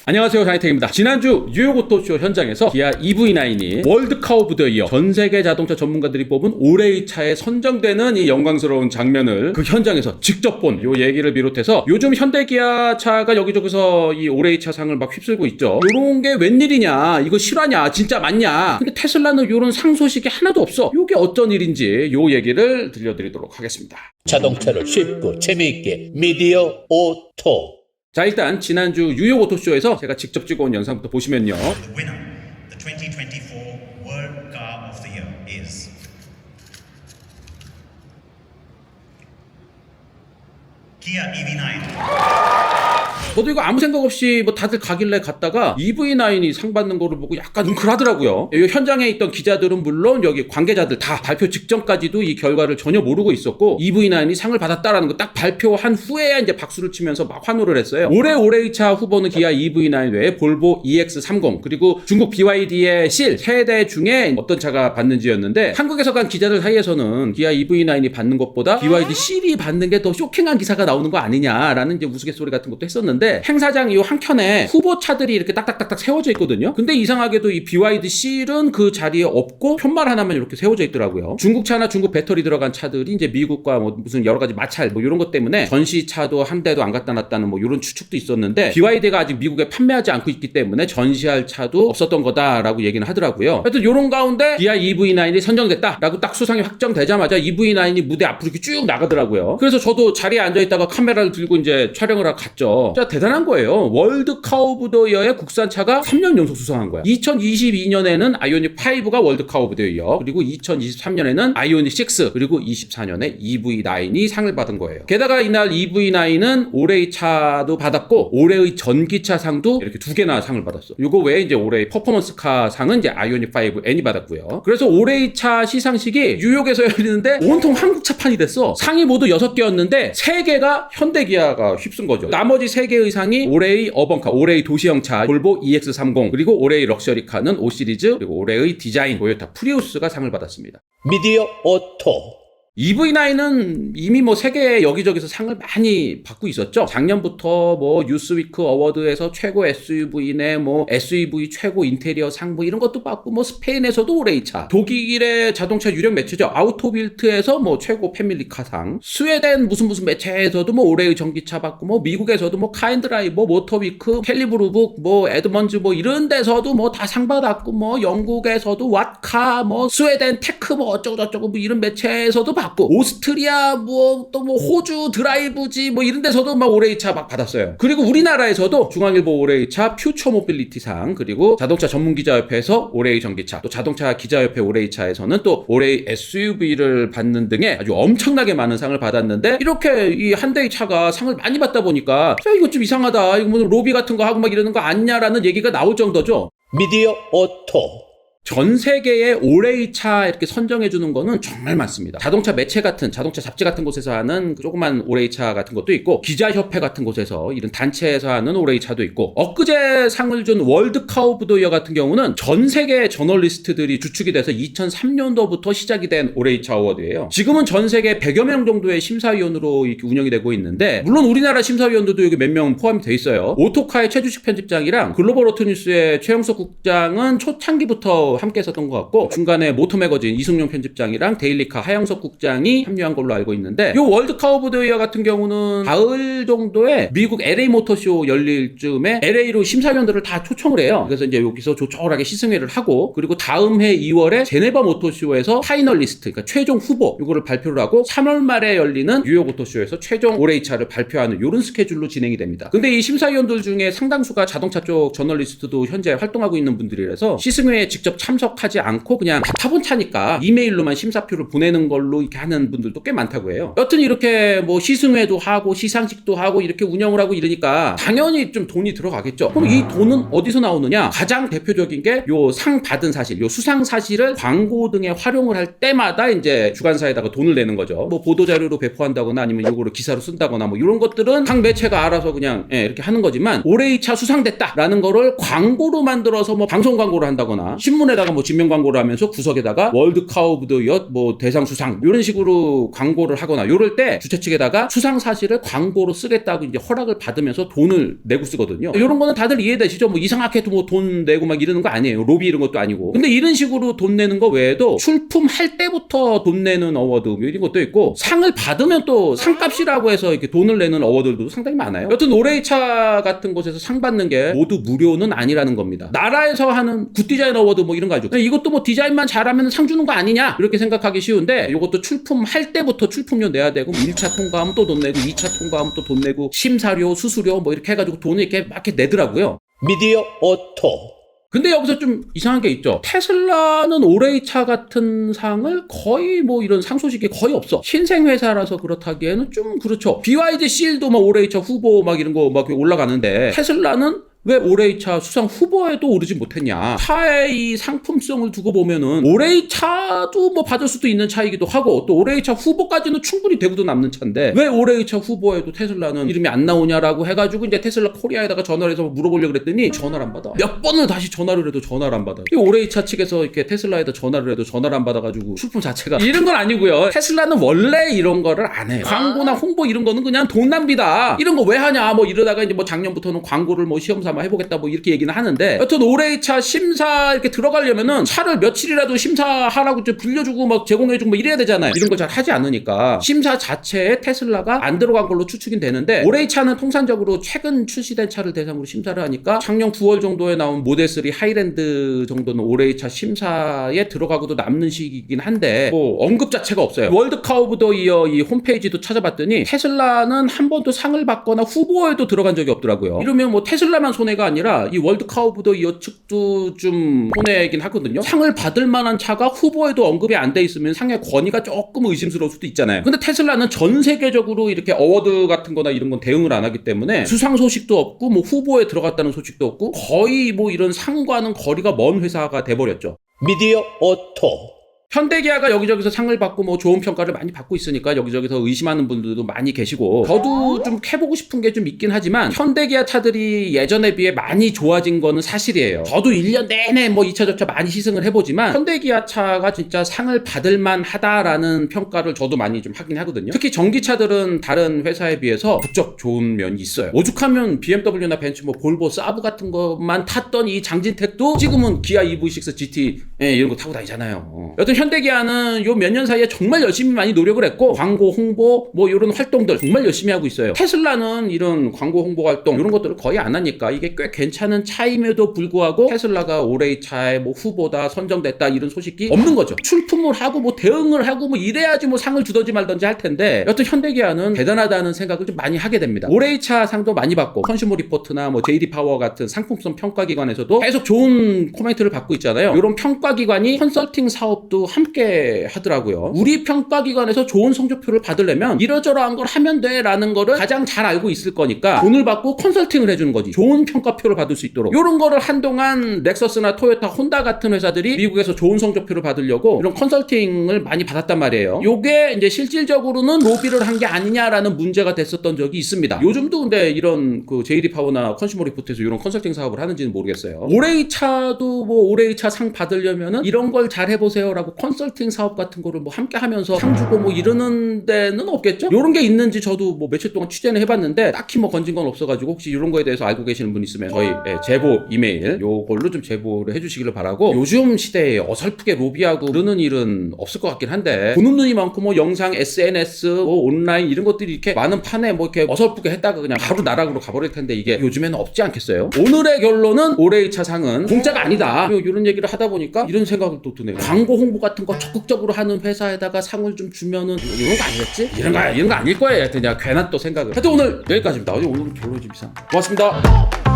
안녕하세요, 장혜택입니다. 지난주 뉴욕 오토쇼 현장에서 기아 EV9이 월드카 오브 더 이어, 전 세계 자동차 전문가들이 뽑은 올해의 차에 선정되는 이 영광스러운 장면을 그 현장에서 직접 본 요 얘기를 비롯해서 요즘 현대 기아 차가 여기저기서 이 올해의 차 상을 막 휩쓸고 있죠. 요런 게 웬일이냐, 이거 실화냐, 진짜 맞냐, 근데 테슬라는 요런 상소식이 하나도 없어. 요게 어쩐 일인지 요 얘기를 들려드리도록 하겠습니다. 자동차를 쉽고 재미있게 미디어 오토. 자, 일단 지난주 뉴욕 오토쇼에서 제가 직접 찍어온 영상부터 보시면요. The winner, the 2024 World Car of the Year is Kia EV9. 저도 이거 아무 생각 없이 뭐 다들 가길래 갔다가 EV9이 상 받는 거를 보고 약간 뭉클하더라고요. 이 현장에 있던 기자들은 물론 여기 관계자들 다 발표 직전까지도 이 결과를 전혀 모르고 있었고, EV9이 상을 받았다라는 거 딱 발표한 후에야 이제 박수를 치면서 막 환호를 했어요. 올해의 차 후보는 기아 EV9 외에 볼보 EX30 그리고 중국 BYD의 실 세 대 중에 어떤 차가 받는지였는데, 한국에서 간 기자들 사이에서는 기아 EV9이 받는 것보다 BYD 실이 받는 게 더 쇼킹한 기사가 나오는 거 아니냐라는 이제 우스갯소리 같은 것도 했었는데, 행사장 이 한켠에 후보차들이 이렇게 딱딱딱딱 세워져 있거든요. 근데 이상하게도 이 BYD 실은 그 자리에 없고 편말 하나만 이렇게 세워져 있더라고요. 중국차나 중국 배터리 들어간 차들이 이제 미국과 뭐 무슨 여러 가지 마찰 뭐 이런 것 때문에 전시차도 한 대도 안 갖다 놨다는 뭐 이런 추측도 있었는데, BYD가 아직 미국에 판매하지 않고 있기 때문에 전시할 차도 없었던 거다라고 얘기는 하더라고요. 하여튼 요런 가운데 기아 EV9이 선정됐다라고 딱 수상이 확정되자마자 EV9이 무대 앞으로 이렇게 쭉 나가더라고요. 그래서 저도 자리에 앉아있다가 카메라를 들고 이제 촬영을 하러 갔죠. 진짜 대단한 거예요. 월드카 오브 더 이어의 국산차가 3년 연속 수상한 거야. 2022년에는 아이오닉 5가 월드카 오브 더 이어, 그리고 2023년에는 아이오닉 6, 그리고 24년에 EV9이 상을 받은 거예요. 게다가 이날 EV9은 올해의 차도 받았고 올해의 전기차 상도 이렇게 두 개나 상을 받았어. 이거 외에 이제 올해의 퍼포먼스카 상은 이제 아이오닉 5 N이 받았고요. 그래서 올해의 차 시상식이 뉴욕에서 열리는데 온통 한국차판이 됐어. 상이 모두 6개였는데 3개가 현대기아가 휩쓴 거죠. 나머지 3개의 상이 올해의 어번카, 올해의 도시형차 볼보 EX30, 그리고 올해의 럭셔리카는 5시리즈, 그리고 올해의 디자인 토요타 프리우스가 상을 받았습니다. 미디어 오토. EV9은 이미 뭐 세계 여기저기서 상을 많이 받고 있었죠. 작년부터 뭐 뉴스위크 어워드에서 최고 SUV네, 뭐 SUV 최고 인테리어 상 뭐 이런 것도 받고, 뭐 스페인에서도 올해의 차, 독일의 자동차 유력 매체죠 아우토빌트에서 뭐 최고 패밀리카 상, 스웨덴 무슨 매체에서도 뭐 올해의 전기차 받고, 뭐 미국에서도 뭐 카인드라이브, 뭐 모터위크, 캘리브루북, 뭐 에드먼즈 뭐 이런 데서도 뭐 다 상 받았고, 뭐 영국에서도 왓카, 뭐 스웨덴 테크 뭐 어쩌고 저쩌고 뭐 이런 매체에서도 받고, 오스트리아 뭐 또 뭐 호주 드라이브지 뭐 이런 데서도 막 올해의 차 막 받았어요. 그리고 우리나라에서도 중앙일보 올해의 차 퓨처 모빌리티 상, 그리고 자동차 전문기자협회에서 올해의 전기차, 또 자동차 기자협회 올해의 차에서는 또 올해의 SUV를 받는 등의 아주 엄청나게 많은 상을 받았는데, 이렇게 이 한 대의 차가 상을 많이 받다 보니까 야, 이거 좀 이상하다, 이거 뭐 로비 같은 거 하고 막 이러는 거 아니냐라는 얘기가 나올 정도죠. 미디어 오토. 전 세계의 올해의 차 이렇게 선정해주는 거는 정말 많습니다. 자동차 매체 같은, 자동차 잡지 같은 곳에서 하는 조그만 올해의 차 같은 것도 있고, 기자협회 같은 곳에서 이런 단체에서 하는 올해의 차도 있고, 엊그제 상을 준 월드카 오브 더 이어 같은 경우는 전 세계 저널리스트들이 주축이 돼서 2003년도부터 시작이 된 올해의 차 어워드예요. 지금은 전 세계 100여 명 정도의 심사위원으로 이렇게 운영이 되고 있는데, 물론 우리나라 심사위원들도 여기 몇 명 포함이 돼 있어요. 오토카의 최주식 편집장이랑 글로벌 오토뉴스의 최영석 국장은 초창기부터 함께 했었던 것 같고, 중간에 모터매거진 이승용 편집장이랑 데일리카 하영석 국장이 합류한 걸로 알고 있는데, 요 월드카 오브 더 이어 같은 경우는 가을 정도에 미국 LA 모터쇼 열릴 즈음에 LA로 심사위원들을 다 초청을 해요. 그래서 이제 여기서 조촐하게 시승회를 하고, 그리고 다음 해 2월에 제네바 모터쇼에서 파이널리스트, 그러니까 최종 후보 요거를 발표를 하고, 3월 말에 열리는 뉴욕 오토쇼에서 최종 올해의 차를 발표하는 요런 스케줄로 진행이 됩니다. 근데 이 심사위원들 중에 상당수가 자동차 쪽 저널리스트도 현재 활동하고 있는 분들이라서 시승회에 직접 참석하지 않고 그냥 다 타본 차니까 이메일로만 심사표를 보내는 걸로 이렇게 하는 분들도 꽤 많다고 해요. 여튼 이렇게 뭐 시승회도 하고 시상식도 하고 이렇게 운영을 하고 이러니까 당연히 좀 돈이 들어가겠죠. 그럼 이 돈은 어디서 나오느냐? 가장 대표적인 게 요 상 받은 사실, 요 수상 사실을 광고 등에 활용을 할 때마다 이제 주간사에다가 돈을 내는 거죠. 뭐 보도자료로 배포한다거나 아니면 요거를 기사로 쓴다거나 뭐 이런 것들은 각 매체가 알아서 그냥 이렇게 하는 거지만, 올해의 차 수상됐다라는 거를 광고로 만들어서 뭐 방송 광고를 한다거나 신문에 신문에다가 뭐 진명 광고를 하면서 구석에다가 월드 카 오브 더 이어 뭐 대상 수상 이런 식으로 광고를 하거나 이럴 때 주최 측에다가 수상 사실을 광고로 쓰겠다고 이제 허락을 받으면서 돈을 내고 쓰거든요. 이런 거는 다들 이해되시죠? 뭐 이상하게도 뭐 돈 내고 막 이러는 거 아니에요. 로비 이런 것도 아니고. 근데 이런 식으로 돈 내는 거 외에도 출품할 때부터 돈 내는 어워드 뭐 이런 것도 있고 상을 받으면 또 상값이라고 해서 이렇게 돈을 내는 어워드들도 상당히 많아요. 여튼 올해의 차 같은 곳에서 상 받는 게 모두 무료는 아니라는 겁니다. 나라에서 하는 굿디자인 어워드 뭐 이런 거 가지고 이것도 뭐 디자인만 잘하면 상 주는 거 아니냐 이렇게 생각하기 쉬운데 이것도 출품할 때부터 출품료 내야 되고 1차 통과하면 또 돈 내고 2차 통과하면 또 돈 내고 심사료 수수료 뭐 이렇게 해가지고 돈을 이렇게 막 이렇게 내더라고요. 미디어 오토. 근데 여기서 좀 이상한 게 있죠. 테슬라는 올해의 차 같은 상을 거의 뭐 이런 상 소식이 거의 없어. 신생 회사라서 그렇다기에는 좀 그렇죠. BYD 실도 막 올해의 차 후보 막 이런 거 막 올라가는데 테슬라는 왜 올해의 차 수상 후보에도 오르지 못했냐. 차의 이 상품성을 두고 보면은 올해의 차도 뭐 받을 수도 있는 차이기도 하고 또 올해의 차 후보까지는 충분히 되고도 남는 차인데 왜 올해의 차 후보에도 테슬라는 이름이 안 나오냐라고 해가지고 이제 테슬라 코리아에다가 전화를 해서 물어보려고 그랬더니 전화를 안 받아. 몇 번을 다시 전화를 해도 전화를 안 받아. 이 올해의 차 측에서 이렇게 테슬라에다 전화를 해도 전화를 안 받아가지고 출품 자체가 이런 건 아니고요. 테슬라는 원래 이런 거를 안 해요. 광고나 홍보 이런 거는 그냥 돈 낭비다. 이런 거 왜 하냐 뭐 이러다가 이제 뭐 작년부터는 광고를 뭐 시험 삼아 해보겠다 뭐 이렇게 얘기는 하는데 여튼 올해의 차 심사 이렇게 들어가려면은 차를 며칠이라도 심사하라고 좀 불려주고 막 제공해주고 뭐 이래야 되잖아요. 이런 걸 잘 하지 않으니까 심사 자체에 테슬라가 안 들어간 걸로 추측이 되는데 올해의 차는 통상적으로 최근 출시된 차를 대상으로 심사를 하니까 작년 9월 정도에 나온 모델3 하이랜드 정도는 올해의 차 심사에 들어가고도 남는 시기이긴 한데 뭐 언급 자체가 없어요. 월드 카 오브 더 이어 이 홈페이지도 찾아봤더니 테슬라는 한 번도 상을 받거나 후보에도 들어간 적이 없더라고요. 이러면 뭐 테슬라만 손해가 아니라 이 월드 카 오브 더 이어 측도 좀 손해이긴 하거든요. 상을 받을 만한 차가 후보에도 언급이 안 돼 있으면 상의 권위가 조금 의심스러울 수도 있잖아요. 근데 테슬라는 전 세계적으로 이렇게 어워드 같은 거나 이런 건 대응을 안 하기 때문에 수상 소식도 없고 뭐 후보에 들어갔다는 소식도 없고 거의 뭐 이런 상과는 거리가 먼 회사가 돼버렸죠. 미디어 오토. 현대기아가 여기저기서 상을 받고 뭐 좋은 평가를 많이 받고 있으니까 여기저기서 의심하는 분들도 많이 계시고 저도 좀 해보고 싶은 게 좀 있긴 하지만 현대기아 차들이 예전에 비해 많이 좋아진 거는 사실이에요. 저도 1년 내내 뭐 2차 저차 많이 시승을 해보지만 현대기아 차가 진짜 상을 받을만 하다라는 평가를 저도 많이 좀 하긴 하거든요. 특히 전기차들은 다른 회사에 비해서 부쩍 좋은 면이 있어요. 오죽하면 BMW나 벤츠 뭐 볼보 사브 같은 것만 탔던 이 장진택도 지금은 기아 EV6 GT 이런 거 타고 다니잖아요. 여튼 현대기아는 요 몇 년 사이에 정말 열심히 많이 노력을 했고 광고 홍보 뭐 이런 활동들 정말 열심히 하고 있어요. 테슬라는 이런 광고 홍보 활동 이런 것들을 거의 안 하니까 이게 꽤 괜찮은 차임에도 불구하고 테슬라가 올해의 차에 뭐 후보다 선정됐다 이런 소식이 없는 거죠. 출품을 하고 뭐 대응을 하고 뭐 이래야지 뭐 상을 주든지 말든지 할 텐데 여튼 현대기아는 대단하다는 생각을 좀 많이 하게 됩니다. 올해의 차 상도 많이 받고 컨슈머 리포트나 뭐 JD 파워 같은 상품성 평가기관에서도 계속 좋은 코멘트를 받고 있잖아요. 이런 평가기관이 컨설팅 사업도 함께 하더라고요. 우리 평가기관에서 좋은 성적표를 받으려면 이러저러한 걸 하면 돼 라는 거를 가장 잘 알고 있을 거니까 돈을 받고 컨설팅을 해주는 거지. 좋은 평가표를 받을 수 있도록. 이런 거를 한동안 렉서스나 토요타, 혼다 같은 회사들이 미국에서 좋은 성적표를 받으려고 이런 컨설팅을 많이 받았단 말이에요. 요게 이제 실질적으로는 로비를 한 게 아니냐라는 문제가 됐었던 적이 있습니다. 요즘도 근데 이런 그 JD 파워나 컨슈머 리포트에서 이런 컨설팅 사업을 하는지는 모르겠어요. 올해의 차도 뭐 올해의 차 상 받으려면은 이런 걸 잘 해보세요라고 컨설팅 사업 같은 거를 뭐 함께 하면서 상 주고 뭐 이러는 데는 없겠죠? 요런 게 있는지 저도 뭐 며칠 동안 취재는 해봤는데 딱히 뭐 건진 건 없어가지고 혹시 이런 거에 대해서 알고 계시는 분 있으면 저희 제보 이메일 요걸로 좀 제보를 해주시기를 바라고 요즘 시대에 어설프게 로비하고 그러는 일은 없을 것 같긴 한데 보는 눈이 많고 뭐 영상, SNS, 뭐 온라인 이런 것들이 이렇게 많은 판에 뭐 이렇게 어설프게 했다가 그냥 바로 나락으로 가버릴 텐데 이게 요즘에는 없지 않겠어요? 오늘의 결론은 올해의 차 상은 공짜가 아니다. 이런 얘기를 하다 보니까 이런 생각을 또 드네요. 광고 홍보 같은 거 적극적으로 하는 회사에다가 상을 좀 주면은 이런 거 아니겠지? 이런 거 아닐 거예요. 하여튼 그냥 괜한 또 생각을. 하여튼 오늘 여기까지입니다. 오늘 결론이 좀 이상. 고맙습니다.